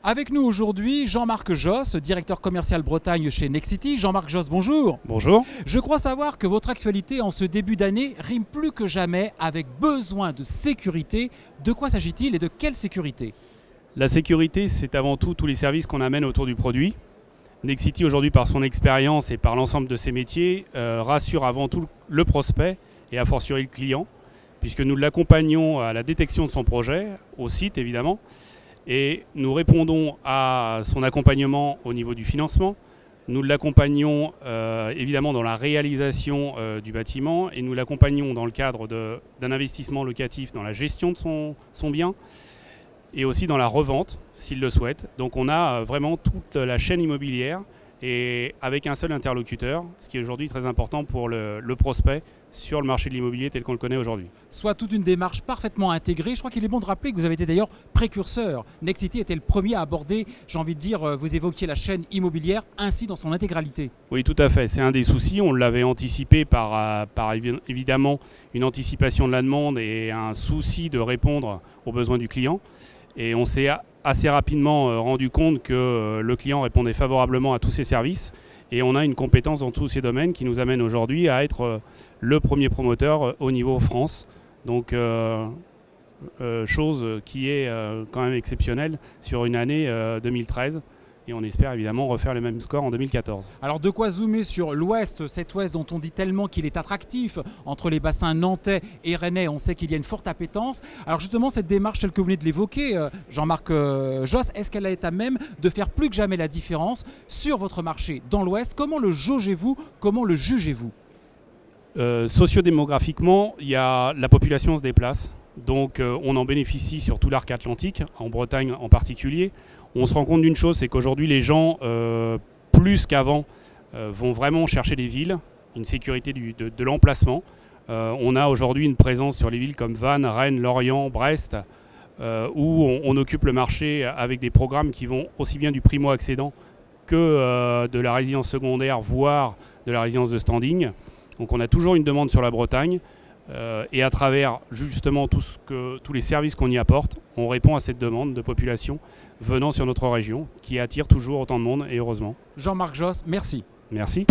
Avec nous aujourd'hui, Jean-Marc Josse, directeur commercial Bretagne chez Nexity. Jean-Marc Josse, bonjour. Bonjour. Je crois savoir que votre actualité en ce début d'année rime plus que jamais avec besoin de sécurité. De quoi s'agit-il et de quelle sécurité? La sécurité, c'est avant tout tous les services qu'on amène autour du produit. Nexity, aujourd'hui, par son expérience et par l'ensemble de ses métiers, rassure avant tout le prospect et a fortiori le client, puisque nous l'accompagnons à la détection de son projet, au site évidemment, et nous répondons à son accompagnement au niveau du financement. Nous l'accompagnons évidemment dans la réalisation du bâtiment et nous l'accompagnons dans le cadre d'un investissement locatif dans la gestion de son bien et aussi dans la revente s'il le souhaite. Donc on a vraiment toute la chaîne immobilière et avec un seul interlocuteur, ce qui est aujourd'hui très important pour le prospect sur le marché de l'immobilier tel qu'on le connaît aujourd'hui. Soit toute une démarche parfaitement intégrée. Je crois qu'il est bon de rappeler que vous avez été d'ailleurs précurseur. Nexity était le premier à aborder, j'ai envie de dire, vous évoquiez la chaîne immobilière ainsi dans son intégralité. Oui, tout à fait. C'est un des soucis. On l'avait anticipé par évidemment une anticipation de la demande et un souci de répondre aux besoins du client. Et on s'est assez rapidement rendu compte que le client répondait favorablement à tous ses services. Et on a une compétence dans tous ces domaines qui nous amène aujourd'hui à être le premier promoteur au niveau France. Donc, chose qui est quand même exceptionnelle sur une année 2013. Et on espère évidemment refaire les mêmes scores en 2014. Alors de quoi zoomer sur l'Ouest, cet Ouest dont on dit tellement qu'il est attractif, entre les bassins nantais et rennais, on sait qu'il y a une forte appétence. Alors justement cette démarche telle que vous venez de l'évoquer, Jean-Marc Josse, est-ce qu'elle est à même de faire plus que jamais la différence sur votre marché dans l'Ouest? Comment le jaugez-vous? Comment le jugez-vous? Sociodémographiquement, la population se déplace. Donc on en bénéficie sur tout l'arc atlantique, en Bretagne en particulier. On se rend compte d'une chose, c'est qu'aujourd'hui les gens, plus qu'avant, vont vraiment chercher les villes, une sécurité de l'emplacement. On a aujourd'hui une présence sur les villes comme Vannes, Rennes, Lorient, Brest, où on occupe le marché avec des programmes qui vont aussi bien du primo-accédant que de la résidence secondaire, voire de la résidence de standing. Donc on a toujours une demande sur la Bretagne. Et à travers justement tous les services qu'on y apporte, on répond à cette demande de population venant sur notre région qui attire toujours autant de monde et heureusement. Jean-Marc Josse, merci. Merci.